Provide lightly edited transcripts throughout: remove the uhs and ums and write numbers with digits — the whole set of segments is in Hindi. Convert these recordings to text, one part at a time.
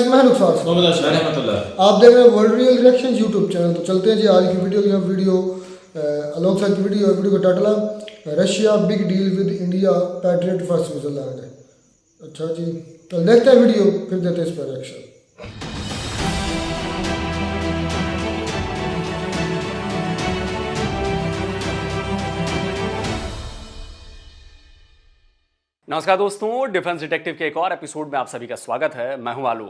यासिर, मैं नुकसान आप देख रहे हैं world real reaction YouTube channel. तो चलते हैं जी आज की वीडियो की। हम वीडियो अलॉन्ग साइड की वीडियो का टाइटल है Russia big deal with India patriot for Switzerland. अच्छा जी, तो देखते हैं वीडियो, फिर देते हैं इस पर रिएक्शन। नमस्कार दोस्तों, डिफेंस डिटेक्टिव के एक और एपिसोड में आप सभी का स्वागत है। मैं हूं आलू।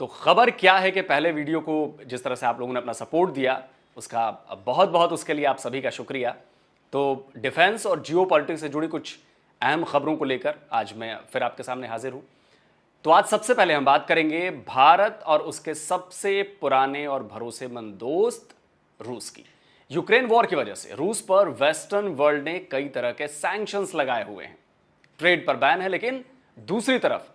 तो खबर क्या है कि पहले वीडियो को जिस तरह से आप लोगों ने अपना सपोर्ट दिया उसका बहुत बहुत उसके लिए आप सभी का शुक्रिया। तो डिफेंस और जियो पॉलिटिक्स से जुड़ी कुछ अहम खबरों को लेकर आज मैं फिर आपके सामने हाजिर हूं। तो आज सबसे पहले हम बात करेंगे भारत और उसके सबसे पुराने और भरोसेमंद दोस्त रूस की। यूक्रेन वॉर की वजह से रूस पर वेस्टर्न वर्ल्ड ने कई तरह के सैंक्शंस लगाए हुए हैं, ट्रेड पर बैन है, लेकिन दूसरी तरफ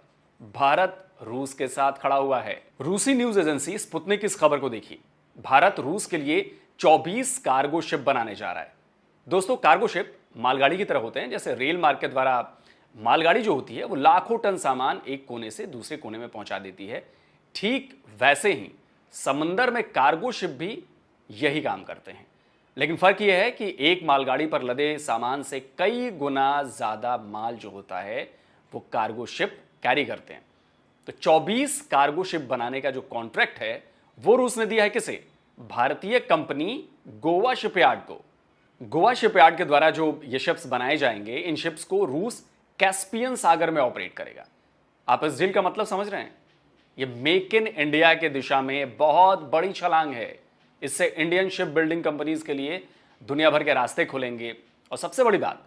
भारत रूस के साथ खड़ा हुआ है। रूसी न्यूज एजेंसी स्पुतनिक इस खबर को देखी। भारत रूस के लिए 24 कार्गो शिप बनाने जा रहा है। दोस्तों, कार्गो शिप मालगाड़ी की तरह होते हैं। जैसे रेल मार्ग के द्वारा मालगाड़ी जो होती है वो लाखों टन सामान एक कोने से दूसरे कोने में पहुंचा देती है, ठीक वैसे ही समंदर में कार्गो शिप भी यही काम करते हैं। लेकिन फर्क यह है कि एक मालगाड़ी पर लदे सामान से कई गुना ज्यादा माल जो होता है वो कार्गो शिप कैरी करते हैं। तो 24 कार्गो शिप बनाने का जो कॉन्ट्रैक्ट है वो रूस ने दिया है किसे? भारतीय कंपनी गोवा शिपयार्ड को। गोवा शिपयार्ड के द्वारा जो ये शिप्स बनाए जाएंगे, इन शिप्स को रूस कैस्पियन सागर में ऑपरेट करेगा। आप इस डील का मतलब समझ रहे हैं? ये मेक इन इंडिया के दिशा में बहुत बड़ी छलांग है। इससे इंडियन शिप बिल्डिंग कंपनीज के लिए दुनिया भर के रास्ते खुलेंगे। और सबसे बड़ी बात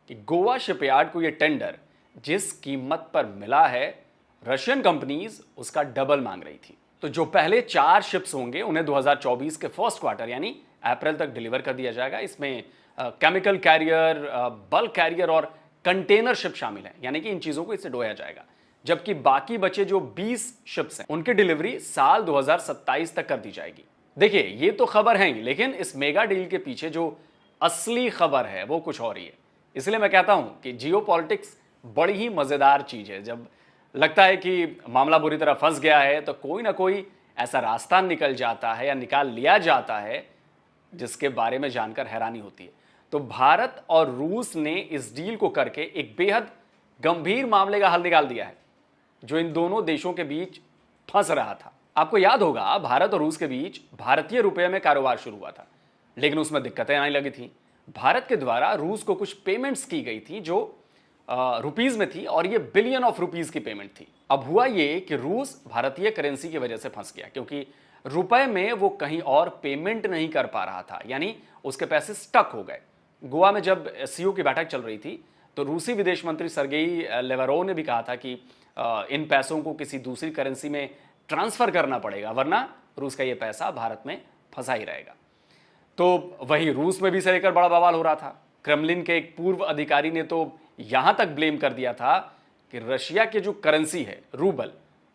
कि गोवा शिपयार्ड को यह टेंडर जिस कीमत पर मिला है, रशियन कंपनीज उसका डबल मांग रही थी। तो जो पहले 4 शिप्स होंगे उन्हें 2024 के फर्स्ट क्वार्टर यानी अप्रैल तक डिलीवर कर दिया जाएगा। इसमें केमिकल कैरियर, बल्क कैरियर और कंटेनर शिप शामिल है, यानी कि इन चीजों को इससे ढोया जाएगा। जबकि बाकी बचे जो 20 शिप्स हैं उनकी डिलीवरी साल 2027 तक कर दी जाएगी। देखिए, ये तो खबर है ही, लेकिन इस मेगा डील के पीछे जो असली खबर है वो कुछ और ही है। इसलिए मैं कहता हूं कि जियो पॉलिटिक्स बड़ी ही मजेदार चीज है। जब लगता है कि मामला बुरी तरह फंस गया है तो कोई ना कोई ऐसा रास्ता निकल जाता है या निकाल लिया जाता है जिसके बारे में जानकर हैरानी होती है। तो भारत और रूस ने इस डील को करके एक बेहद गंभीर मामले का हल निकाल दिया है जो इन दोनों देशों के बीच फंस रहा था। आपको याद होगा, भारत और रूस के बीच भारतीय रुपये में कारोबार शुरू हुआ था, लेकिन उसमें दिक्कतें आने लगी थी। भारत के द्वारा रूस को कुछ पेमेंट्स की गई थी जो रुपीज में थी, और ये बिलियन ऑफ रुपीज की पेमेंट थी। अब हुआ ये कि रूस भारतीय करेंसी की वजह से फंस गया, क्योंकि रुपए में वो कहीं और पेमेंट नहीं कर पा रहा था, यानी उसके पैसे स्टक हो गए। गोवा में जब सीओ की बैठक चल रही थी तो रूसी विदेश मंत्री सर्गेई लेवरोव ने भी कहा था कि इन पैसों को किसी दूसरी करेंसी में ट्रांसफर करना पड़ेगा, वरना रूस का ये पैसा भारत में फंसा ही रहेगा। तो वही रूस में भी इसे लेकर बड़ा बवाल हो रहा था। क्रेमलिन के एक पूर्व अधिकारी ने तो यहां तक ब्लेम कर दिया था कि रशिया की जो करेंसी है रूबल,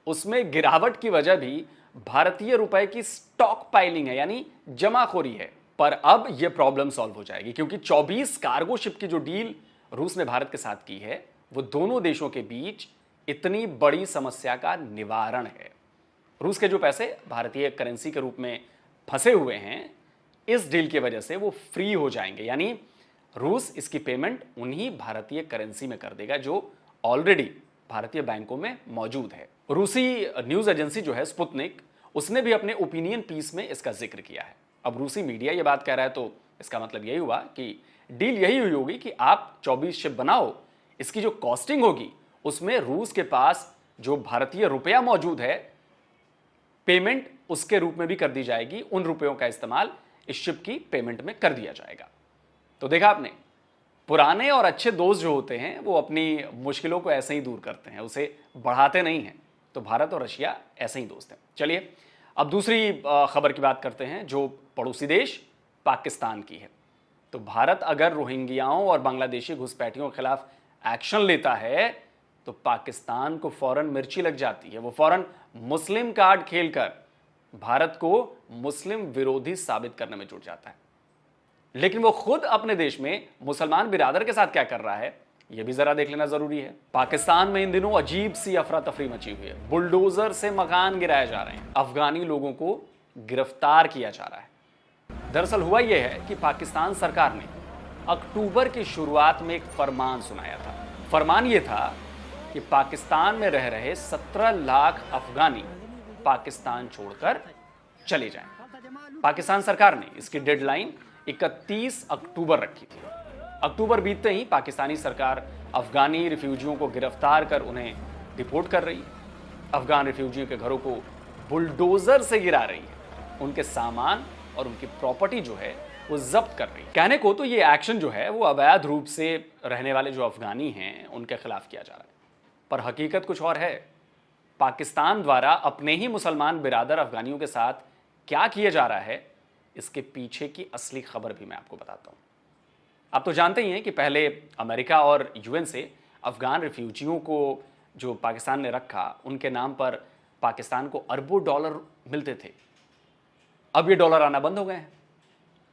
उसमें गिरावट की वजह भी भारतीय रुपए की स्टॉक पाइलिंग है, यानी जमाखोरी है। पर अब यह प्रॉब्लम सॉल्व हो जाएगी, क्योंकि 24 कार्गो शिप की जो डील रूस ने भारत के साथ की है वो दोनों देशों के बीच इतनी बड़ी समस्या का निवारण है। रूस के जो पैसे भारतीय करेंसी के रूप में फंसे हुए हैं, इस डील की वजह से वो फ्री हो जाएंगे, यानी रूस इसकी पेमेंट उन्हीं भारतीय करेंसी में कर देगा जो ऑलरेडी भारतीय बैंकों में मौजूद है। रूसी न्यूज एजेंसी जो है स्पुतनिक, उसने भी अपने ओपिनियन पीस में इसका जिक्र किया है। अब रूसी मीडिया ये बात कह रहा है तो इसका मतलब यही हुआ कि डील यही हुई होगी कि आप 24 शिप बनाओ, इसकी जो कॉस्टिंग होगी उसमें रूस के पास जो भारतीय रुपया मौजूद है, पेमेंट उसके रूप में भी कर दी जाएगी। उन रुपयों का इस्तेमाल इस शिप की पेमेंट में कर दिया जाएगा। तो देखा आपने, पुराने और अच्छे दोस्त जो होते हैं वो अपनी मुश्किलों को ऐसे ही दूर करते हैं, उसे बढ़ाते नहीं हैं। तो भारत और रशिया ऐसे ही दोस्त हैं। चलिए अब दूसरी खबर की बात करते हैं जो पड़ोसी देश पाकिस्तान की है। तो भारत अगर रोहिंग्याओं और बांग्लादेशी घुसपैठियों के खिलाफ एक्शन लेता है तो पाकिस्तान को फौरन मिर्ची लग जाती है। वो फौरन मुस्लिम कार्ड खेलकर भारत को मुस्लिम विरोधी साबित करने में जुट जाता है। लेकिन वो खुद अपने देश में मुसलमान बिरादर के साथ क्या कर रहा है, ये भी जरा देख लेना जरूरी है। पाकिस्तान में इन दिनों अजीब सी अफरा तफरी मची हुई है। बुलडोजर से मकान गिराए जा रहे हैं, अफगानी लोगों को गिरफ्तार किया जा रहा है। दरअसल हुआ यह है कि पाकिस्तान सरकार ने अक्टूबर की शुरुआत में एक फरमान सुनाया था। फरमान यह था कि पाकिस्तान में रह रहे 17 लाख अफगानी पाकिस्तान छोड़कर चले जाएं। पाकिस्तान सरकार ने इसकी डेडलाइन 31 अक्टूबर रखी थी। अक्टूबर बीतते ही पाकिस्तानी सरकार अफगानी रिफ्यूजियों को गिरफ्तार कर उन्हें डिपोर्ट कर रही है। अफगान रिफ्यूजियों के घरों को बुलडोजर से गिरा रही है, उनके सामान और उनकी प्रॉपर्टी जो है वो जब्त कर रही है। कहने को तो ये एक्शन जो है वो अवैध रूप से रहने वाले जो अफगानी हैं उनके खिलाफ किया जा रहा है, पर हकीकत कुछ और है। पाकिस्तान द्वारा अपने ही मुसलमान बिरादर अफगानियों के साथ क्या किया जा रहा है, इसके पीछे की असली खबर भी मैं आपको बताता हूं। आप तो जानते ही हैं कि पहले अमेरिका और यूएन से अफगान रिफ्यूजियों को जो पाकिस्तान ने रखा, उनके नाम पर पाकिस्तान को अरबों डॉलर मिलते थे। अब ये डॉलर आना बंद हो गए हैं,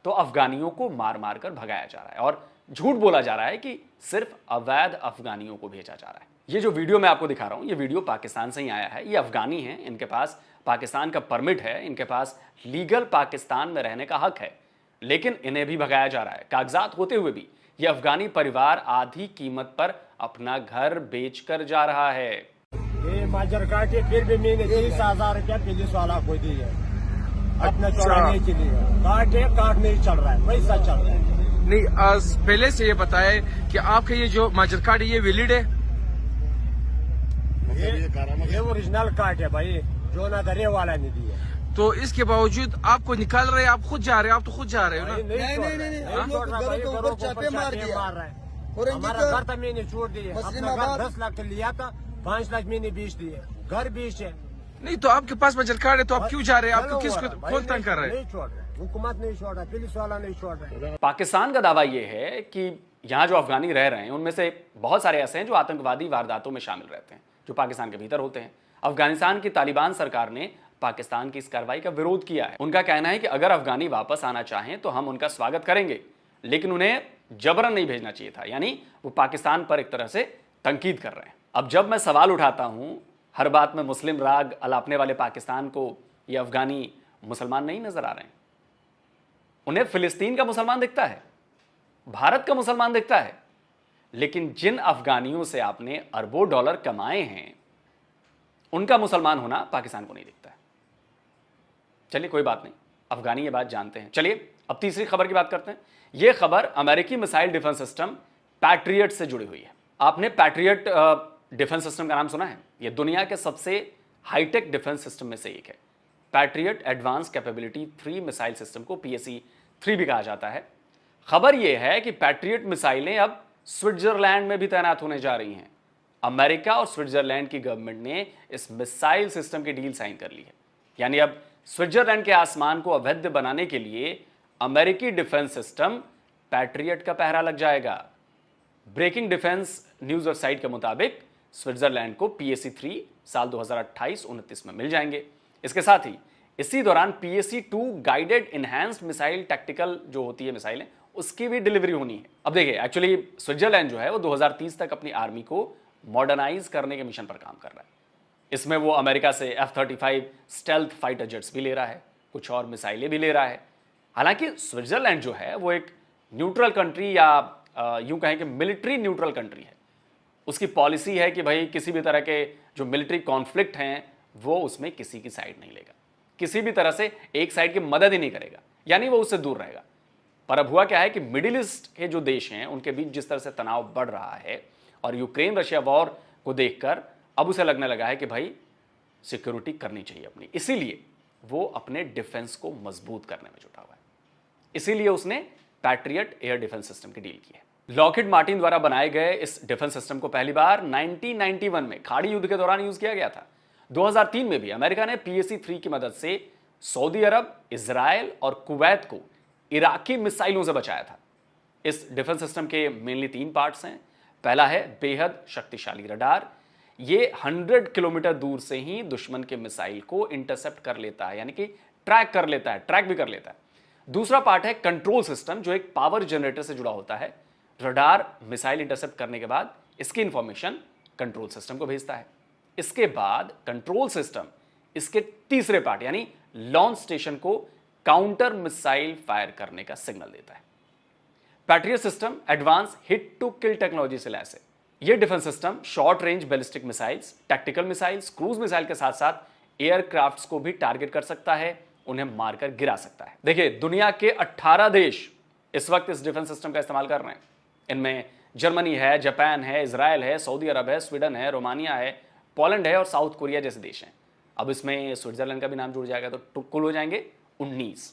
तो अफगानियों को मार मार कर भगाया जा रहा है और झूठ बोला जा रहा है कि सिर्फ अवैध अफगानियों को भेजा जा रहा है। ये जो वीडियो मैं आपको दिखा रहा हूं, ये वीडियो पाकिस्तान से ही आया है। ये अफगानी हैं, इनके पास पाकिस्तान का परमिट है, इनके पास लीगल पाकिस्तान में रहने का हक है, लेकिन इन्हें भी भगाया जा रहा है। कागजात होते हुए भी ये अफगानी परिवार आधी कीमत पर अपना घर बेचकर जा रहा है। ये माजर काटे फिर भी मैंने 30,000 रुपया पुलिस वाला को दी है अपना चौराने के लिए। काट नहीं चल रहा है, पैसा चल रहा है। नहीं, पहले से ये बताए कि आपका ये जो माजर कार्ड है ये वैलिड है? ये ओरिजिनल कार्ड है भाई, जो ना दरे वाला ने दी है। तो इसके बावजूद आपको निकाल रहे हैं, आप खुद जा रहे हैं, आप तो खुद जा रहे हो ना? नहीं छोड़ रहा भाई, घरों को ऊपर मार रहा है। हमारा घर था मैंने छोड़ दिया, अपना घर 10 लाख लिया था, 5 लाख मैंने बेच दिए, घर बेच है। नहीं तो आपके पास माजर कार्ड है तो आप क्यों जा रहे हैं? आपको किसको कौन तंग कर रहे हैं? नहीं छोड़ रहा, हुकूमत नहीं छोड़ रहा, पुलिस वाला नहीं छोड़ रहा। पाकिस्तान का दावा यह है कि यहाँ जो अफगानी रह रहे हैं उनमें से बहुत सारे ऐसे हैं जो आतंकवादी वारदातों में शामिल रहते हैं, जो पाकिस्तान के भीतर होते हैं। अफगानिस्तान की तालिबान सरकार ने पाकिस्तान की इस कार्रवाई का विरोध किया है। उनका कहना है कि अगर अफगानी वापस आना चाहें तो हम उनका स्वागत करेंगे, लेकिन उन्हें जबरन नहीं भेजना चाहिए था। यानी वो पाकिस्तान पर एक तरह से तंकीद कर रहे हैं। अब जब मैं सवाल उठाता हूं, हर बात में मुस्लिम राग अलापने वाले पाकिस्तान को ये अफगानी मुसलमान नहीं नजर आ रहे हैं। उन्हें फिलिस्तीन का मुसलमान दिखता है, भारत का मुसलमान दिखता है, लेकिन जिन अफगानियों से आपने अरबों डॉलर कमाए हैं उनका मुसलमान होना पाकिस्तान को नहीं दिखता है। चलिए कोई बात नहीं, अफगानी ये बात जानते हैं। चलिए अब तीसरी खबर की बात करते हैं। यह खबर अमेरिकी मिसाइल डिफेंस सिस्टम पैट्रियट से जुड़ी हुई है। आपने पैट्रियट डिफेंस सिस्टम का नाम सुना है? यह दुनिया के सबसे हाईटेक डिफेंस सिस्टम में से एक है। Patriot advance capability 3 missile system को PSE-3 भी कहा जाता है। खबर यह है कि पैट्रियट मिसाइलें अब स्विट्जरलैंड में भी तैनात होने जा रही हैं। अमेरिका और स्विट्जरलैंड की गवर्नमेंट ने इस मिसाइल सिस्टम की डील साइन कर ली है। यानी अब स्विट्जरलैंड के आसमान को अवैध बनाने के लिए अमेरिकी डिफेंस सिस्टम पैट्रियट का पहरा लग जाएगा। ब्रेकिंग डिफेंस न्यूज वेबसाइट के मुताबिक स्विट्जरलैंड को PSE-3 साल 2028-29 में मिल जाएंगे। इसके साथ ही इसी दौरान PSE-2 guided enhanced missile tactical जो होती है मिसाइलें, उसकी भी डिलीवरी होनी है। अब देखिए, एक्चुअली स्विट्जरलैंड जो है वो 2030 तक अपनी आर्मी को मॉडर्नाइज करने के मिशन पर काम कर रहा है। इसमें वो अमेरिका से F-35 स्टेल्थ फाइटर जेट्स भी ले रहा है, कुछ और मिसाइलें भी ले रहा है। हालांकि स्विट्जरलैंड जो है वो एक न्यूट्रल कंट्री या यूं कहें कि मिलिट्री न्यूट्रल कंट्री है। उसकी पॉलिसी है कि भाई किसी भी तरह के जो मिलिट्री कॉन्फ्लिक्ट हैं वो उसमें किसी की साइड नहीं लेगा, किसी भी तरह से एक साइड की मदद ही नहीं करेगा, यानी वो उससे दूर रहेगा। पर अब हुआ क्या है कि मिडिल ईस्ट के जो देश हैं उनके बीच जिस तरह से तनाव बढ़ रहा है और यूक्रेन रशिया वॉर को देखकर अब उसे लगने लगा है कि भाई सिक्योरिटी करनी चाहिए अपनी, इसीलिए वो अपने डिफेंस को मजबूत करने में जुटा हुआ है। इसीलिए उसने पैट्रियट एयर डिफेंस सिस्टम की डील की है। लॉकहीड मार्टिन द्वारा बनाए गए इस डिफेंस सिस्टम को पहली बार 1991 में खाड़ी युद्ध के दौरान यूज किया गया था। 2003 में भी अमेरिका ने PSE-3 की मदद से सऊदी अरब, इजराइल और कुवैत को इराकी मिसाइलों से बचाया था। इस डिफेंस सिस्टम के मेनली 3 पार्ट्स हैं। पहला है बेहद शक्तिशाली रडार। ये 100 किलोमीटर दूर से ही दुश्मन के मिसाइल को इंटरसेप्ट कर लेता है, यानी कि ट्रैक कर लेता है, ट्रैक भी कर लेता है। दूसरा पार्ट है कंट्रोल सिस्टम, जो एक पावर जनरेटर से जुड़ा होता है। रडार मिसाइल इंटरसेप्ट करने के बाद इसकी इंफॉर्मेशन कंट्रोल सिस्टम को भेजता है। इसके बाद कंट्रोल सिस्टम इसके तीसरे पार्ट यानी लॉन्च स्टेशन को काउंटर मिसाइल फायर करने का सिग्नल देता है। Patriot system advance hit to kill technology से लैस है। यह defence system short range ballistic missiles, tactical missiles, cruise missile के साथ साथ एयरक्राफ्ट्स को भी टारगेट कर सकता है, उन्हें मारकर गिरा सकता है। देखिए, दुनिया के 18 देश इस वक्त इस डिफेंस सिस्टम का इस्तेमाल कर रहे हैं। इनमें जर्मनी है, जापान है, इजराइल है, सऊदी अरब है, स्वीडन है, रोमानिया है, पोलैंड है और साउथ कोरिया जैसे देश हैं। अब इसमें स्विट्जरलैंड का भी नाम जुड़ जाएगा तो कुल हो जाएंगे 19।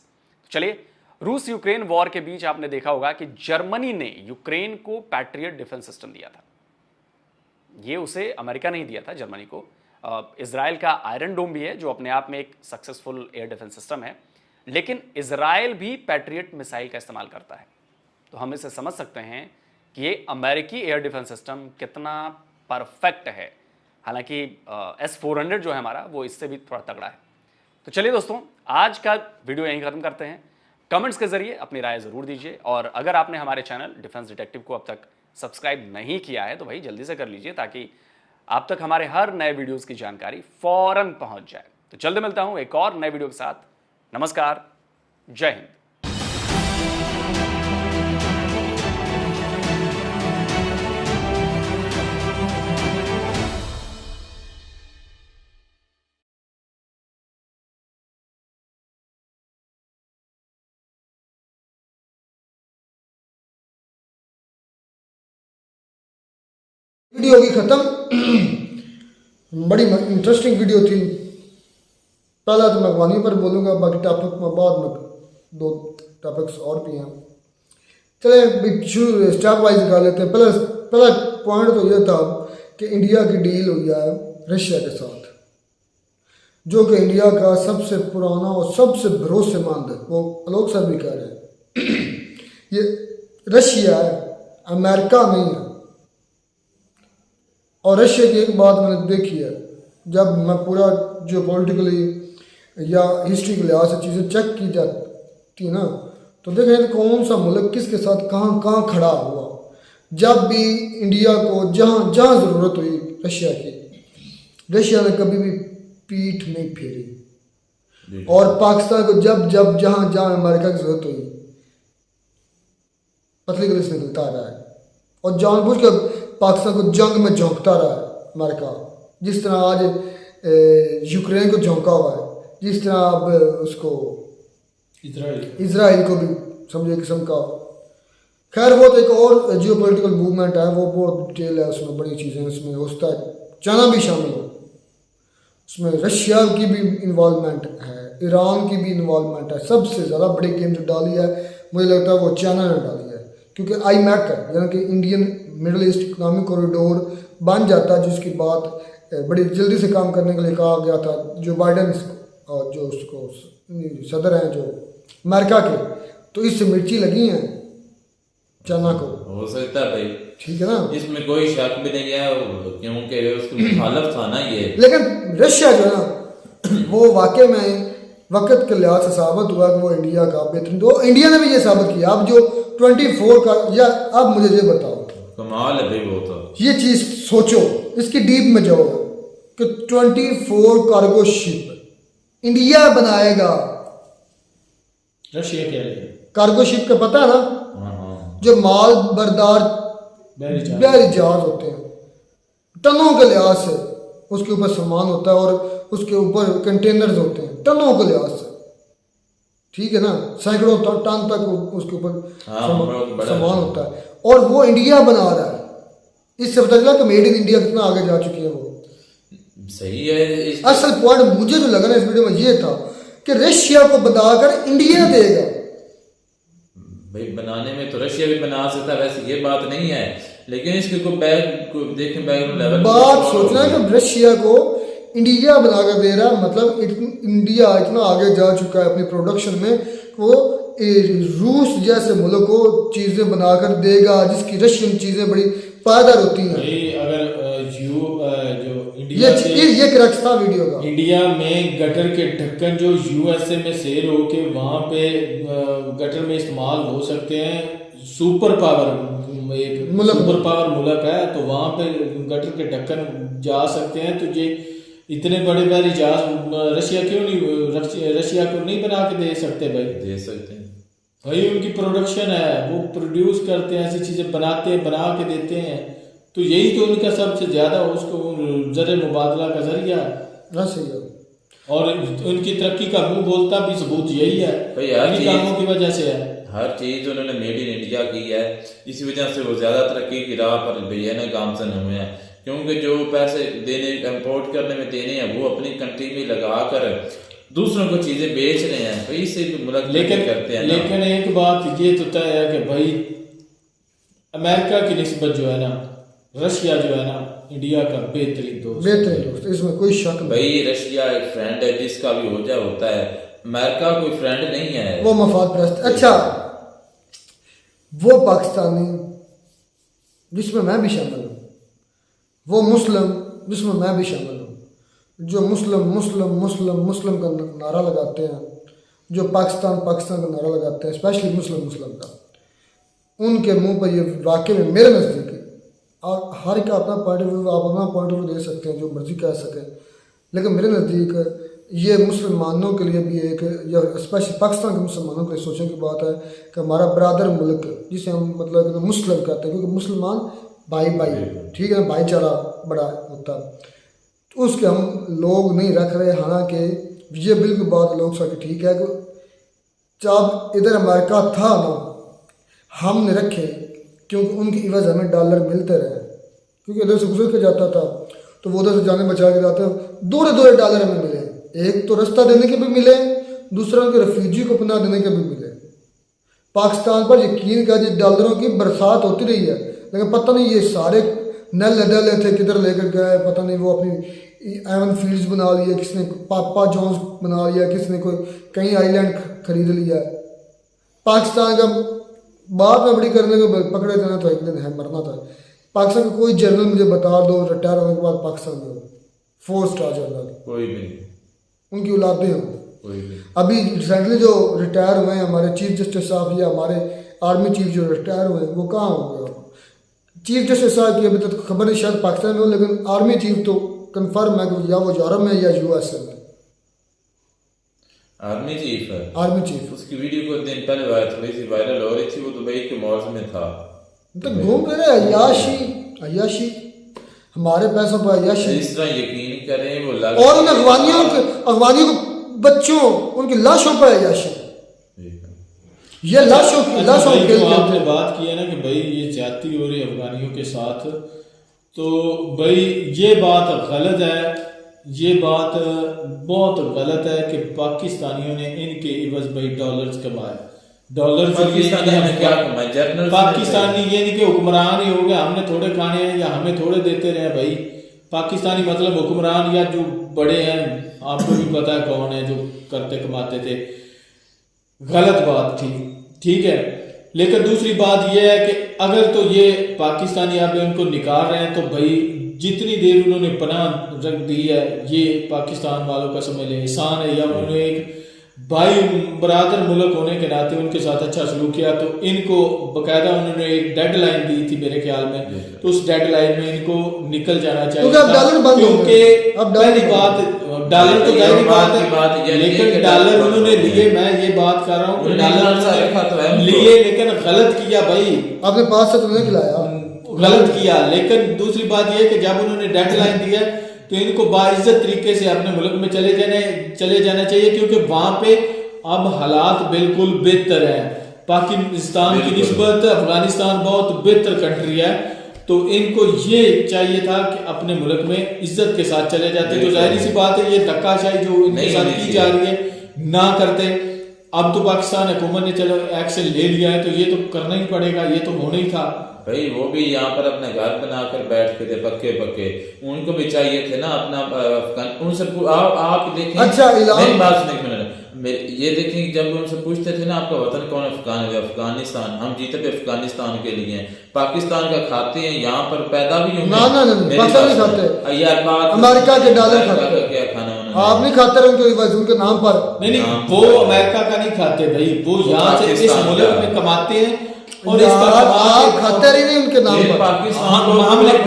चलिए, रूस यूक्रेन वॉर के बीच आपने देखा होगा कि जर्मनी ने यूक्रेन को पैट्रियट डिफेंस सिस्टम दिया था। ये उसे अमेरिका नहीं दिया था, जर्मनी को। इजराइल का आयरन डोम भी है जो अपने आप में एक सक्सेसफुल एयर डिफेंस सिस्टम है, लेकिन इजराइल भी पैट्रियट मिसाइल का इस्तेमाल करता है। तो हम इसे समझ सकते हैं कि ये अमेरिकी एयर डिफेंस सिस्टम कितना परफेक्ट है। हालांकि S-400 जो है हमारा, वो इससे भी थोड़ा तगड़ा है। तो चलिए दोस्तों, आज का वीडियो यहीं खत्म करते हैं। कमेंट्स के जरिए अपनी राय जरूर दीजिए, और अगर आपने हमारे चैनल डिफेंस डिटेक्टिव को अब तक सब्सक्राइब नहीं किया है तो भाई जल्दी से कर लीजिए, ताकि आप तक हमारे हर नए वीडियोस की जानकारी फौरन पहुंच जाए। तो जल्दी मिलता हूं एक और नए वीडियो के साथ। नमस्कार, जय हिंद। वीडियो होगी खत्म। बड़ी इंटरेस्टिंग वीडियो थी। पहला तो मैं वानी पर बोलूँगा, बाकी टॉपिक में बाद में 2 टॉपिक्स और भी हैं। चले शुरू स्टेप वाइज कर लेते हैं। पहला पॉइंट तो यह था कि इंडिया की डील हुई है रशिया के साथ, जो कि इंडिया का सबसे पुराना और सबसे भरोसेमंद है। वो आलोक साहब भी कह रहे हैं ये रशिया है, अमेरिका नहीं है। और रशिया की एक बात मैंने देखी है, जब मैं पूरा जो पॉलिटिकली या हिस्ट्री के लिहाज से चीज़ें चेक की जाती ना, तो देखें कौन सा मुल्क किसके साथ कहाँ कहाँ खड़ा हुआ। जब भी इंडिया को जहाँ जहाँ ज़रूरत हुई रशिया की, रशिया ने कभी भी पीठ नहीं फेरी। और पाकिस्तान को जब जब जहाँ जहाँ अमेरिका की ज़रूरत हुई, पतली गली से निकलता रहा है और जानबूझकर पाकिस्तान को जंग में झोंकता रहा है अमेरिका। जिस तरह आज यूक्रेन को झोंका हुआ है, जिस तरह अब उसको इजराइल को भी समझे किस्म का। खैर वो तो एक और जियो पोलिटिकल मूवमेंट है, वो बहुत डिटेल है, उसमें बड़ी चीज़ें उसमें हो सकता है चाइना भी शामिल हो, उसमें रशिया की भी इन्वॉल्वमेंट है, ईरान की भी इन्वॉल्वमेंट है। सबसे ज़्यादा बड़ी गेम जो डाली है मुझे लगता है वो चाइना ने डाली है, क्योंकि IMEC है यानी कि Indian middle east economic corridor बन जाता है, जिसकी बात बड़ी जल्दी से काम करने के लिए कहा गया था। जो बाइडेन और जो उसको सदर हैं जो अमेरिका के, तो इससे मिर्ची लगी हैं चाइना को। हो सकता है भाई, ठीक है ना, इसमें कोई शक भी नहीं है, क्योंकि उसकी मुखालफ था ना ये। लेकिन रशिया जो है ना, वो वाकई में वक्त के लिहाज से साबित हुआ कि वो इंडिया का बेहतरीन, तो इंडिया ने भी ये साबित किया। अब जो 24 का, या अब मुझे ये बताओ, कमाल है भाई वो तो। ये चीज सोचो, इसकी डीप में जाओ कि 24 कार्गो शिप इंडिया बनाएगा। रशिया कह रही है कार्गो शिप का पता है ना, जो माल बरदार बहरी जहाज होते हैं, टनों के लिहाज से उसके ऊपर सामान होता है और उसके ऊपर कंटेनर्स होते हैं टनों के लिहाज से, ठीक है ना, सैकड़ों टन तक उसके ऊपर सामान होता है, और वो इंडिया बना रहा है। इससे पता चला कि मेड इन इंडिया कितना आगे जा चुकी है वो। सही है। असल पॉइंट मुझे जो लगा ना इस वीडियो में ये था कि रशिया को बताकर इंडिया देगा। भाई बनाने में तो रशिया भी बना सकता है, वैसे ये बात नहीं है, लेकिन इसके को देखें बैकग्राउंड लेवल बात सोचना है कि रशिया को इंडिया बनाकर दे रहा, मतलब इंडिया इतना आगे जा चुका है अपनी प्रोडक्शन में, वो रूस जैसे मुल्क को चीजें बनाकर देगा जिसकी रशियन चीजें बड़ी पायदार होती हैं। अगर जो इंडिया ये क्रक्स था वीडियो का। इंडिया में गटर के ढक्कन जो USA में सेल हो के वहां पे गटर में इस्तेमाल हो सकते हैं, सुपर पावर एक मुल्क। सुपर पावर मुल्क है, तो वहाँ पे गटर के ढक्कन जा सकते हैं। तो ये इतने बड़े बड़े जहाज रशिया क्यों नहीं, रशिया को नहीं बना के दे सकते भाई? दे सकते हैं भाई उनकी प्रोडक्शन है, वो प्रोड्यूस करते हैं, ऐसी चीजें बनाते हैं, बना के देते हैं। तो यही तो उनका सबसे ज्यादा उसको जर मुबादला का जरिया है। हाँ सही है। और उनकी तरक्की का मुंह बोलता भी सबूत यही है, भाई हर इन्हीं चीज- कामों की वजह से है। हर चीज उन्होंने मेड इन इंडिया की है, इसी वजह से वो ज्यादा तरक्की की राह पर भैया ना गामजन हुए हैं। क्योंकि जो पैसे देने इंपोर्ट करने में देने हैं वो अपनी कंट्री में लगा कर दूसरों को चीजें बेच रहे हैं, तो इससे भी मुल्क लेकिन करते हैं ना। लेकिन एक बात ये तो तय है कि भाई अमेरिका की निस्बत जो है ना, रशिया जो है ना, इंडिया का बेहतरीन दोस्त। बेहतरीन दोस्त, इसमें कोई शक नहीं। भाई रशिया एक फ्रेंड है जिसका भी हो जाए होता है, अमेरिका कोई फ्रेंड नहीं है। वो मफाद परस्त। अच्छा, वो पाकिस्तानी जिसमें मैं भी शामिल हूँ, वो मुस्लिम जिसमें मैं भी शामिल हूँ, जो मुस्लिम मुस्लिम मुस्लिम मुस्लिम का नारा लगाते हैं, जो पाकिस्तान पाकिस्तान का नारा लगाते हैं, स्पेशली मुस्लिम मुस्लिम का, उनके मुंह पर ये वाकई में मेरे नज़दीक, और हर एक अपना पॉइंट ऑफ व्यू, आप अपना पॉइंट ऑफ व्यू दे सकते हैं, जो मर्जी कह सकें, लेकिन मेरे नज़दीक ये मुसलमानों के लिए भी एक, या स्पेशली पाकिस्तान के मुसलमानों के लिए सोचने की बात है कि हमारा बरादर मुल्क जिसे हम मतलब मुस्लिम कहते हैं, क्योंकि मुसलमान भाई भाई, ठीक है, भाईचारा बड़ा होता है, तो उसके हम लोग नहीं रख रहे। हालांकि ये बिल्कुल बात लोग साथ ठीक है कि जब इधर अमेरिका था ना, हमने रखे क्योंकि उनकी इवज़ हमें डॉलर मिलते रहे, क्योंकि इधर से गुजर के जाता था तो वो उधर से जाने बचा के जाते, दौड़े दौड़े डॉलर हमें मिले। एक तो रास्ता देने के भी मिले, दूसरा उनके रेफ्यूजी को पनाह देने के भी मिले। पाकिस्तान पर यकीन का जी डॉलरों की बरसात होती रही है, लेकिन पता नहीं ये सारे नल डले थे किधर लेकर गए, पता नहीं। वो अपनी एवन फील्ड्स बना लिए, किसने पापा जॉन्स बना लिया, किसने कोई कहीं आइलैंड खरीद लिया। पाकिस्तान का बात में बड़ी करने को पकड़े जाना तो एक दिन है, मरना था। पाकिस्तान का कोई जनरल मुझे बता दो रिटायर होने के बाद पाकिस्तान में हो, 4 स्टार जनरल, कोई भी नहीं, उनकी औलादे हों। कोई भी। अभी रिसेंटली जो रिटायर हुए हैं हमारे चीफ जस्टिस साहब या हमारे आर्मी चीफ जो रिटायर हुए हैं, वो कहाँ होंगे? चीफ जस्टिस साहब की अभी तक खबर नहीं, शायद पाकिस्तान में हो, लेकिन आर्मी चीफ तो कंफर्म है कि या वो यूरोप में या यूएसए में। आर्मी चीफ है, आर्मी चीफ उसकी वीडियो कुछ दिन पहले थोड़ी सी वायरल हो रही थी, वो दुबई के मॉल्स में था, तो घूम फिर रहे अयाशी अयाशी, हमारे पैसों पर अयाशी। इस तरह यकीन करें वो लग और उन अफगानियों को बच्चों उनकी लाशों पर अयाशी, ये लाशों की लाशों भाई के जो आपने बात की है ना कि भाई ये ज्यादती हो रही है अफगानियों के साथ, तो भाई ये बात गलत है, ये बात बहुत गलत है कि पाकिस्तानियों ने इनके इवज भाई डॉलर्स कमाए। डॉलर पाकिस्तानी ये नहीं कि हुक्मरान ही हो गए, हमने थोड़े खाने हैं या हमें थोड़े देते रहे भाई। पाकिस्तानी मतलब हुक्मरान या जो बड़े हैं, आपको भी पता है कौन है जो करते कमाते थे। गलत बात थी, ठीक है। लेकिन दूसरी बात यह है कि अगर तो ये पाकिस्तानी आप उनको निकाल रहे हैं, तो भाई जितनी देर उन्होंने पनाह रख दी है, ये पाकिस्तान वालों का समझ लें एहसान है, या उन्होंने एक भाई बरादर मुल्क होने के नाते उनके साथ अच्छा सलूक किया, तो इनको बकायदा उन्होंने एक डेडलाइन दी थी मेरे ख्याल में, तो उस डेडलाइन में इनको निकल जाना चाहिए, क्योंकि अब पहली बात डॉलर तो जाहिर बात है, लेकिन डॉलर उन्होंने लिए, मैं ये बात कर रहा हूँ कि डॉलर लिए, लेकिन गलत किया भाई, आपने 5 से तुमने खिलाया, गलत किया। लेकिन दूसरी बात यह कि जब उन्होंने डेडलाइन दिया तो इनको बाइज्जत तरीके से अपने मुल्क में चले जाना चाहिए, क्योंकि वहां पे अब हालात बिल्कुल बेहतर है। पाकिस्तान की निस्बत अफगानिस्तान बहुत बेहतर कंट्री है, तो इनको ये चाहिए था कि अपने मुल्क में इज्जत के साथ चले जाते। तो जाहिर सी बात है ये धक्काशाही जो इनके साथ की जा रही है ना करते। अब तो पाकिस्तान हुकूमत ने चलो एक्शन ले लिया है, तो ये तो करना ही पड़ेगा, ये तो होना ही था भाई। वो भी यहाँ पर अपने घर बनाकर बैठ के थे पक्के पक्के, उनको भी चाहिए थे ना अपना उनसे आप देखें। अच्छा मेरी बात सुनिए, ये देखें जब उनसे पूछते थे ना आपका वतन कौन है, अफगानिस्तान, हम जीते भी अफगानिस्तान के लिए हैं, पाकिस्तान का खाते हैं, यहाँ पर पैदा भी होंगे ना पाकिस्तान नहीं खाते यार, बात अमेरिका के डॉलर खाते, क्या खाना आप नहीं खाते उनके नाम पर। नहीं वो अमेरिका का नहीं खाते भाई, वो यहाँ से इस मुल्क में कमाते हैं और इसका आप खतर ही नहीं उनके नाम ये पर। पाकिस्तान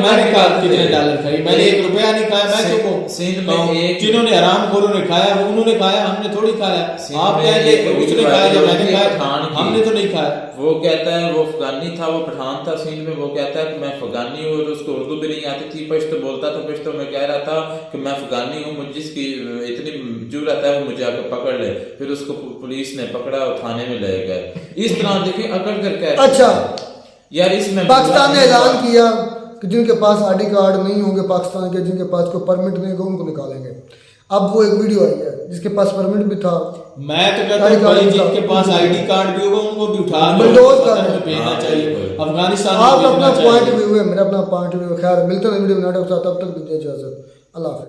मैंने कहा कितने डॉलर खाई, मैंने 1 रुपया नहीं खाया, मैं सिंध क्यों में एक जिन्होंने हरामखोरों ने खाया वो उन्होंने खाया, हमने थोड़ी खाया। आप में कहेंगे एक उसने खाया या मैंने खाया, पठान की। हमने तो नहीं खाया। वो कहता है वो अफगानी था, वो पठान था सिंध में, वो कहता है कि मैं अफगानी हूँ, और उसको उर्दू भी नहीं आती थी, पश्तो बोलता था, पश्तो में कह रहा था कि मैं अफगानी हूँ, मुझे जिसकी इतनी जुर्रत है वो मुझे आकर पकड़ ले। फिर उसको पुलिस ने पकड़ा और थाने में ले गए। इस तरह देखिए अकड़ कर कैसे। अच्छा यार इसमें पाकिस्तान ने ऐलान किया कि जिनके पास आईडी कार्ड नहीं होंगे पाकिस्तान के, जिनके पास कोई परमिट नहीं होगा उनको निकालेंगे। अब वो एक वीडियो आई है जिसके पास परमिट भी था। मैं तो कहता हूँ भाई जिनके पास आईडी कार्ड भी होगा उनको भी उठा लो, बुलडोज कर कतर में दो। भेजना चाहिए, अफगानिस्तान में आप भेजना अपना चाहिए। पॉइंट व्यू है, मेरा अपना पॉइंट व्यू। खैर मिलते हैं वीडियो में नाटक, तब तक दीजिए इजाजत। अल्लाह हाफिज़।